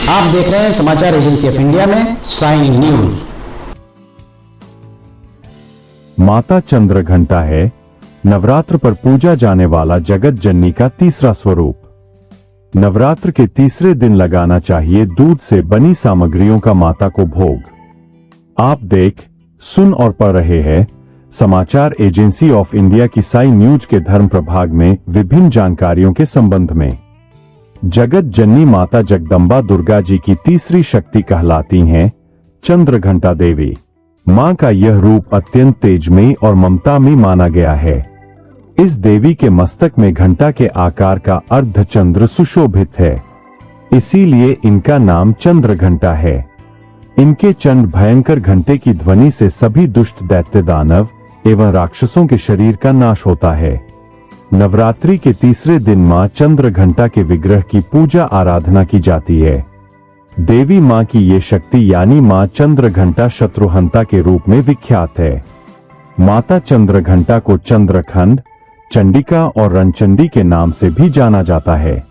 आप देख रहे हैं समाचार एजेंसी ऑफ इंडिया में साई न्यूज। माता चंद्रघंटा है नवरात्र पर पूजा जाने वाला जगत जननी का तीसरा स्वरूप। नवरात्र के तीसरे दिन लगाना चाहिए दूध से बनी सामग्रियों का माता को भोग। आप देख, सुन और पढ़ रहे हैं समाचार एजेंसी ऑफ इंडिया की साई न्यूज के धर्म प्रभाग में विभिन्न जानकारियों के संबंध में। जगत जननी माता जगदम्बा दुर्गा जी की तीसरी शक्ति कहलाती हैं चंद्रघंटा देवी। मां का यह रूप अत्यंत तेजमयी और ममतामयी माना गया है। इस देवी के मस्तक में घंटा के आकार का अर्धचंद्र सुशोभित है, इसीलिए इनका नाम चंद्रघंटा है। इनके चंड भयंकर घंटे की ध्वनि से सभी दुष्ट दैत्य दानव एवं राक्षसों के शरीर का नाश होता है। नवरात्रि के तीसरे दिन मां चंद्रघंटा के विग्रह की पूजा आराधना की जाती है। देवी मां की ये शक्ति यानी मां चंद्रघंटा शत्रुहंता के रूप में विख्यात है। माता चंद्रघंटा को चंद्रखंड, चंडिका और रणचंडी के नाम से भी जाना जाता है।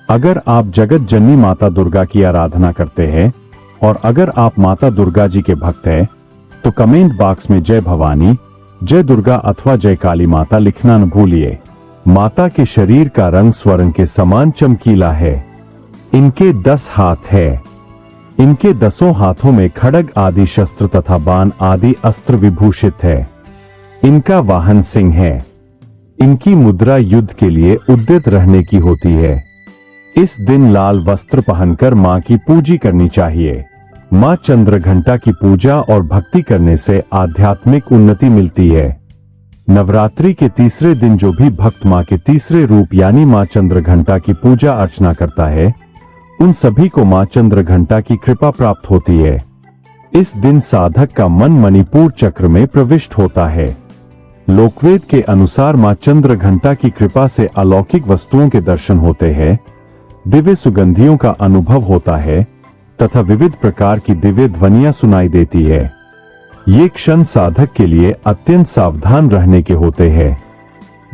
अगर आप जगत जननी माता दुर्गा की आराधना करते हैं और अगर आप माता दुर्गा जी के भक्त हैं तो कमेंट बॉक्स में जय भवानी, जय दुर्गा अथवा जय काली माता लिखना न भूलिए। माता के शरीर का रंग स्वर्ण के समान चमकीला है। इनके 10 हाथ है। इनके 10 हाथों में खड्ग आदि शस्त्र तथा बाण आदि अस्त्र विभूषित है। इनका वाहन सिंह है। इनकी मुद्रा युद्ध के लिए उद्यत रहने की होती है। इस दिन लाल वस्त्र पहनकर मां की पूजा करनी चाहिए। मां चंद्रघंटा की पूजा और भक्ति करने से आध्यात्मिक उन्नति मिलती है। नवरात्रि के तीसरे दिन जो भी भक्त मां के तीसरे रूप यानी मां चंद्रघंटा की पूजा अर्चना करता है, उन सभी को मां चंद्रघंटा की कृपा प्राप्त होती है। इस दिन साधक का मन मणिपुर चक्र में प्रविष्ट होता है। लोकवेद के अनुसार मां चंद्रघंटा की कृपा से अलौकिक वस्तुओं के दर्शन होते हैं, दिव्य सुगंधियों का अनुभव होता है तथा विविध प्रकार की दिव्य ध्वनियां सुनाई देती है। ये क्षण साधक के लिए अत्यंत सावधान रहने के होते हैं।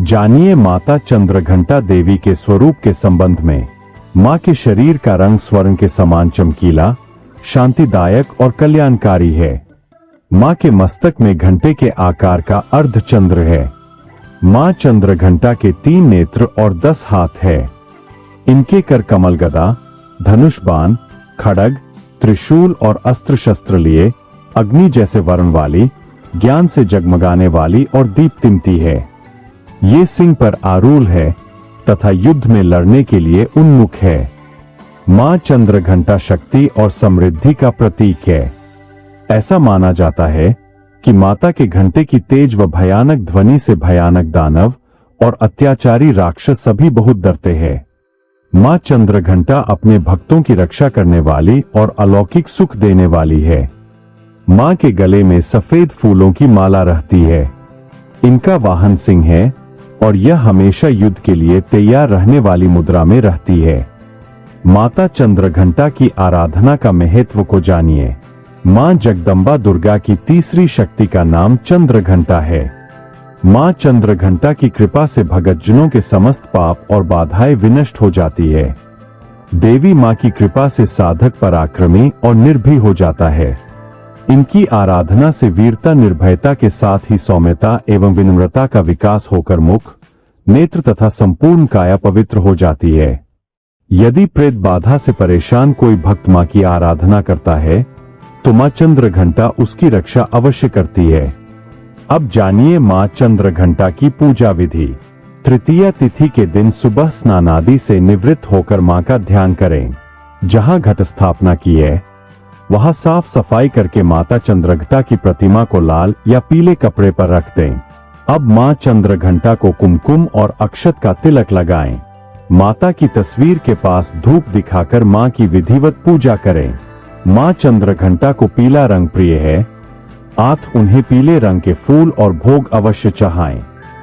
जानिए माता चंद्रघंटा देवी के स्वरूप के संबंध में। मां के शरीर का रंग स्वर्ण के समान चमकीला, शांतिदायक और कल्याणकारी है। मां के मस्तक में घंटे के आकार का अर्धचंद्र है। मां चंद्रघंटा के 3 नेत्र और 10 हाथ है। इनके कर कमल गदा, धनुष बाण, खड्ग, त्रिशूल और अस्त्र शस्त्र लिए अग्नि जैसे वर्ण वाली, ज्ञान से जगमगाने वाली और दीप्तिमती है। ये सिंह पर आरूढ़ है तथा युद्ध में लड़ने के लिए उन्मुख है। मां चंद्रघंटा शक्ति और समृद्धि का प्रतीक है। ऐसा माना जाता है कि माता के घंटे की तेज व भयानक ध्वनि से भयानक दानव और अत्याचारी राक्षस सभी बहुत डरते हैं। मां चंद्रघंटा अपने भक्तों की रक्षा करने वाली और अलौकिक सुख देने वाली है। मां के गले में सफेद फूलों की माला रहती है। इनका वाहन सिंह है और यह हमेशा युद्ध के लिए तैयार रहने वाली मुद्रा में रहती है। माता चंद्रघंटा की आराधना का महत्व को जानिए। मां जगदम्बा दुर्गा की तीसरी शक्ति का नाम चंद्रघंटा है। मां चंद्रघंटा की कृपा से भक्तजनों के समस्त पाप और बाधाएं विनष्ट हो जाती है। देवी मां की कृपा से साधक पराक्रमी और निर्भीक हो जाता है। इनकी आराधना से वीरता, निर्भयता के साथ ही सौम्यता एवं विनम्रता का विकास होकर मुख, नेत्र तथा संपूर्ण काया पवित्र हो जाती है। यदि प्रेत बाधा से परेशान कोई भक्त मां की आराधना करता है तो मां चंद्रघंटा उसकी रक्षा अवश्य करती है। अब जानिए मां चंद्रघंटा की पूजा विधि। तृतीया तिथि के दिन सुबह स्नान आदि से निवृत्त होकर मां का ध्यान करें। जहां घट स्थापना की है वहां साफ सफाई करके माता चंद्रघंटा की प्रतिमा को लाल या पीले कपड़े पर रख दें। अब मां चंद्रघंटा को कुमकुम और अक्षत का तिलक लगाएं। माता की तस्वीर के पास धूप दिखाकर मां की विधिवत पूजा करें। मां चंद्रघंटा को पीला रंग प्रिय है, आप उन्हें पीले रंग के फूल और भोग अवश्य चढ़ाएं।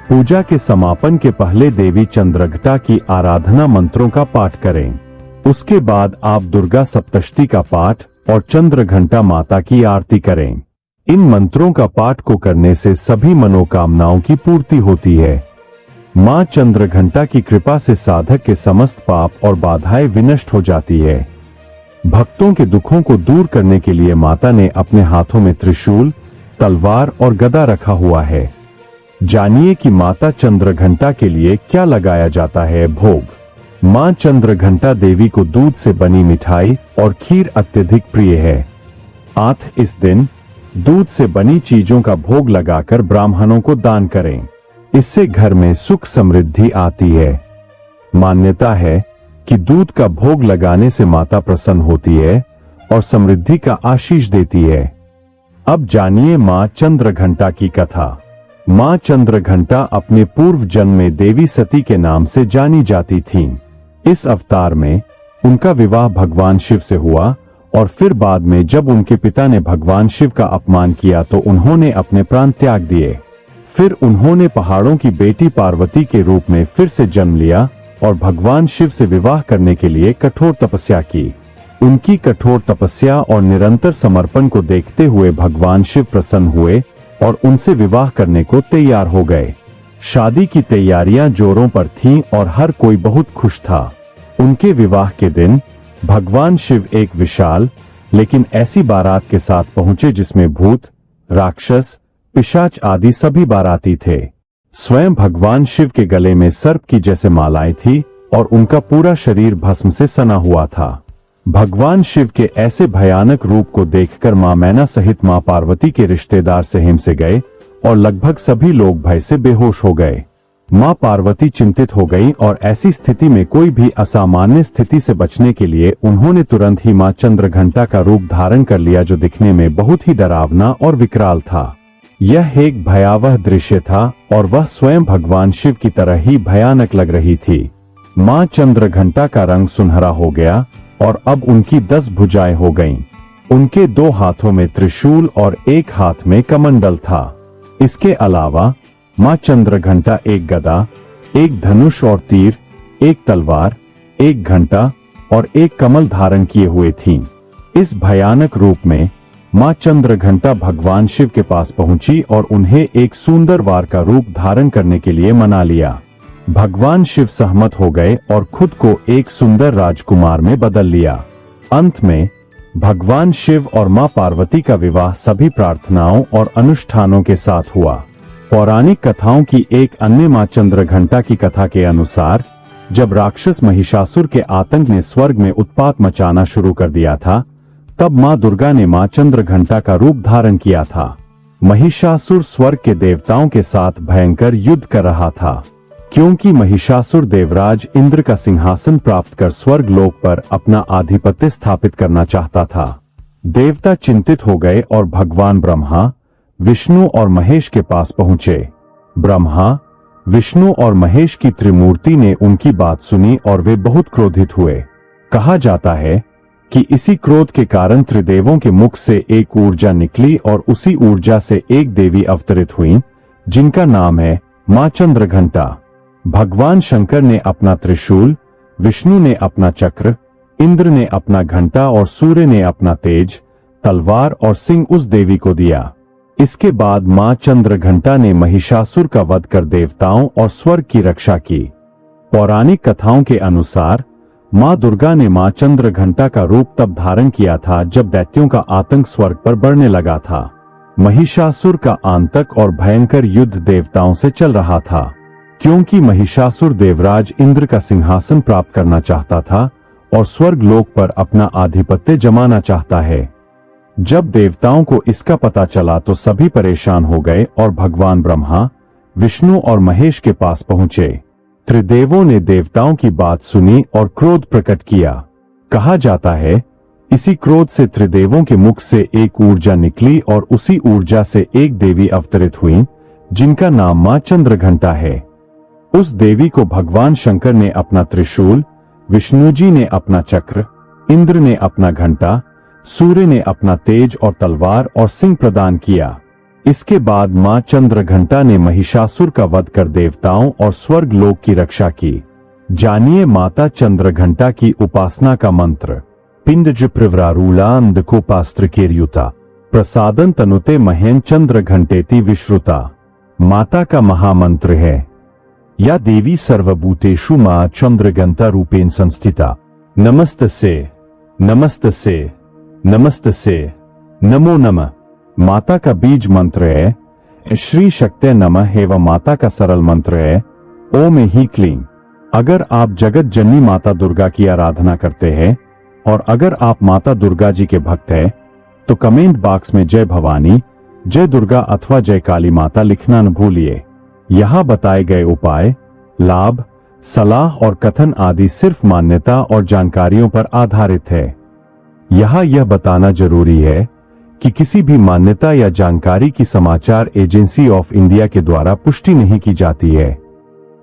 पूजा के समापन के पहले देवी चंद्रघंटा की आराधना मंत्रों का पाठ करें। उसके बाद आप दुर्गा सप्तशती का पाठ और चंद्रघंटा माता की आरती करें। इन मंत्रों का पाठ को करने से सभी मनोकामनाओं की पूर्ति होती है। मां चंद्रघंटा की कृपा से साधक के समस्त पाप और बाधाएं विनष्ट हो जाती है। भक्तों के दुखों को दूर करने के लिए माता ने अपने हाथों में त्रिशूल, तलवार और गदा रखा हुआ है। जानिए कि माता चंद्रघंटा के लिए क्या लगाया जाता है भोग। मां चंद्रघंटा देवी को दूध से बनी मिठाई और खीर अत्यधिक प्रिय है। इस दिन दूध से बनी चीजों का भोग लगाकर ब्राह्मणों को दान करें। इससे घर में सुख समृद्धि आती है। मान्यता है कि दूध का भोग लगाने से माता प्रसन्न होती है और समृद्धि का आशीष देती है। अब जानिए मां चंद्रघंटा की कथा। मां चंद्रघंटा अपने पूर्व जन्म में देवी सती के नाम से जानी जाती थीं। इस अवतार में उनका विवाह भगवान शिव से हुआ और फिर बाद में जब उनके पिता ने भगवान शिव का अपमान किया तो उन्होंने अपने प्राण त्याग दिए। फिर उन्होंने पहाड़ों की बेटी पार्वती के रूप में फिर से जन्म लिया और भगवान शिव से विवाह करने के लिए कठोर तपस्या की। उनकी कठोर तपस्या और निरंतर समर्पण को देखते हुए भगवान शिव प्रसन्न हुए और उनसे विवाह करने को तैयार हो गए। शादी की तैयारियां जोरों पर थीं और हर कोई बहुत खुश था। उनके विवाह के दिन भगवान शिव एक विशाल लेकिन ऐसी बारात के साथ पहुंचे जिसमें भूत, राक्षस, पिशाच आदि सभी बाराती थे। स्वयं भगवान शिव के गले में सर्प की जैसे मालाएं थी और उनका पूरा शरीर भस्म से सना हुआ था। भगवान शिव के ऐसे भयानक रूप को देखकर मां मैना सहित मां पार्वती के रिश्तेदार सहम से गए और लगभग सभी लोग भय से बेहोश हो गए। मां पार्वती चिंतित हो गई और ऐसी स्थिति में कोई भी असामान्य स्थिति से बचने के लिए उन्होंने तुरंत ही मां चंद्रघंटा का रूप धारण कर लिया, जो दिखने में बहुत ही डरावना और विकराल था। यह एक भयावह दृश्य था और वह स्वयं भगवान शिव की तरह ही भयानक लग रही थी। मां चंद्रघंटा का रंग सुनहरा हो गया और अब उनकी 10 भुजाएं हो गईं। उनके 2 हाथों में त्रिशूल और एक हाथ में कमंडल था। इसके अलावा मां चंद्रघंटा एक गदा, एक धनुष और तीर, एक तलवार, एक घंटा और एक कमल धारण किए हुए थीं। इस भयानक रूप में मां चंद्रघंटा भगवान शिव के पास पहुंची और उन्हें एक सुंदर वार का रूप धारण करने के लिए मना लिया। भगवान शिव सहमत हो गए और खुद को एक सुंदर राजकुमार में बदल लिया। अंत में भगवान शिव और मां पार्वती का विवाह सभी प्रार्थनाओं और अनुष्ठानों के साथ हुआ। पौराणिक कथाओं की एक अन्य मां चंद्रघंटा की कथा के अनुसार जब राक्षस महिषासुर के आतंक ने स्वर्ग में उत्पात मचाना शुरू कर दिया था, तब मां दुर्गा ने मां चंद्रघंटा का रूप धारण किया था। महिषासुर स्वर्ग के देवताओं के साथ भयंकर युद्ध कर रहा था, क्योंकि महिषासुर देवराज इंद्र का सिंहासन प्राप्त कर स्वर्ग लोक पर अपना आधिपत्य स्थापित करना चाहता था। देवता चिंतित हो गए और भगवान ब्रह्मा, विष्णु और महेश के पास पहुंचे। ब्रह्मा, विष्णु और महेश की त्रिमूर्ति ने उनकी बात सुनी और वे बहुत क्रोधित हुए। कहा जाता है कि इसी क्रोध के कारण त्रिदेवों के मुख से एक ऊर्जा निकली और उसी ऊर्जा से एक देवी अवतरित हुई, जिनका नाम है मां चंद्रघंटा। भगवान शंकर ने अपना त्रिशूल, विष्णु ने अपना चक्र, इंद्र ने अपना घंटा और सूर्य ने अपना तेज, तलवार और सिंह उस देवी को दिया। इसके बाद मां चंद्रघंटा ने महिषासुर का वध कर देवताओं और स्वर्ग की रक्षा की। पौराणिक कथाओं के अनुसार मां दुर्गा ने मां चंद्रघंटा का रूप तब धारण किया था जब दैत्यों का आतंक स्वर्ग पर बढ़ने लगा था। महिषासुर का आतंक और भयंकर युद्ध देवताओं से चल रहा था, क्योंकि महिषासुर देवराज इंद्र का सिंहासन प्राप्त करना चाहता था और स्वर्ग लोक पर अपना आधिपत्य जमाना चाहता है। जब देवताओं को इसका पता चला तो सभी परेशान हो गए और भगवान ब्रह्मा, विष्णु और महेश के पास पहुंचे। त्रिदेवों ने देवताओं की बात सुनी और क्रोध प्रकट किया। कहा जाता है इसी क्रोध से त्रिदेवों के मुख से एक ऊर्जा निकली और उसी ऊर्जा से एक देवी अवतरित हुई, जिनका नाम मां चंद्रघंटा है। उस देवी को भगवान शंकर ने अपना त्रिशूल, विष्णु जी ने अपना चक्र, इंद्र ने अपना घंटा, सूर्य ने अपना तेज और तलवार और सिंह प्रदान किया। इसके बाद मां चंद्रघंटा ने महिषासुर का वध कर देवताओं और स्वर्ग लोक की रक्षा की। जानिए माता चंद्रघंटा की उपासना का मंत्र। पिंडज प्रवरारूला अंधकोपास्त्र केर्युता प्रसादन तनुते महेन चंद्रघंटेति विश्रुता। माता का महामंत्र है, या देवी सर्वभूतेषु मां चंद्रघंटा रूपेण संस्थिता। नमस्तस्यै नमस्तसे, नमस्तसे, नमो नमः। माता का बीज मंत्र है श्री शक्ते नमः एवं माता का सरल मंत्र है ओम ही क्लीं। अगर आप जगत जननी माता दुर्गा की आराधना करते हैं और अगर आप माता दुर्गा जी के भक्त हैं तो कमेंट बॉक्स में जय भवानी, जय दुर्गा अथवा जय काली माता लिखना न भूलिए। यहाँ बताए गए उपाय, लाभ, सलाह और कथन आदि सिर्फ मान्यता और जानकारियों पर आधारित है। यहाँ यह बताना जरूरी है कि किसी भी मान्यता या जानकारी की समाचार एजेंसी ऑफ इंडिया के द्वारा पुष्टि नहीं की जाती है।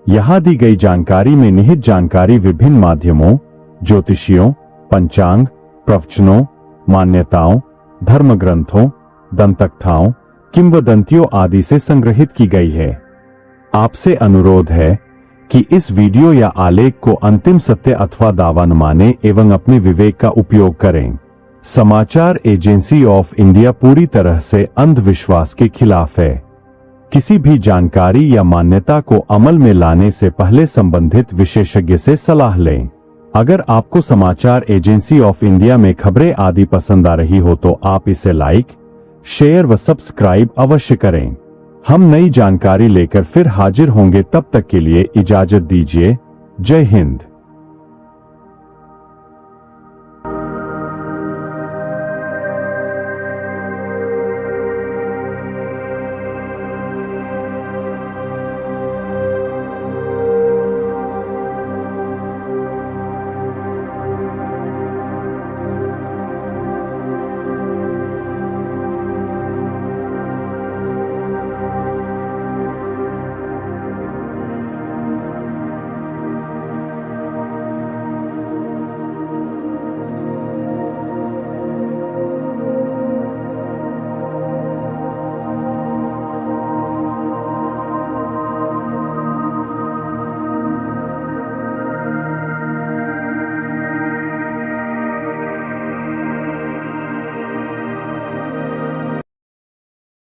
यहाँ दी गई जानकारी में निहित जानकारी विभिन्न माध्यमों, ज्योतिषियों, पंचांग, प्रवचनों, मान्यताओं, धर्म ग्रंथों, दंतकथाओं, किंवदंतियों आदि से संग्रहित की गई है। आपसे अनुरोध है कि इस वीडियो या आलेख को अंतिम सत्य अथवा दावा न माने एवं अपने विवेक का उपयोग करें। समाचार एजेंसी ऑफ इंडिया पूरी तरह से अंधविश्वास के खिलाफ है। किसी भी जानकारी या मान्यता को अमल में लाने से पहले संबंधित विशेषज्ञ से सलाह लें। अगर आपको समाचार एजेंसी ऑफ इंडिया में खबरें आदि पसंद आ रही हो तो आप इसे लाइक, शेयर व सब्सक्राइब अवश्य करें। हम नई जानकारी लेकर फिर हाजिर होंगे, तब तक के लिए इजाजत दीजिए। जय हिंद।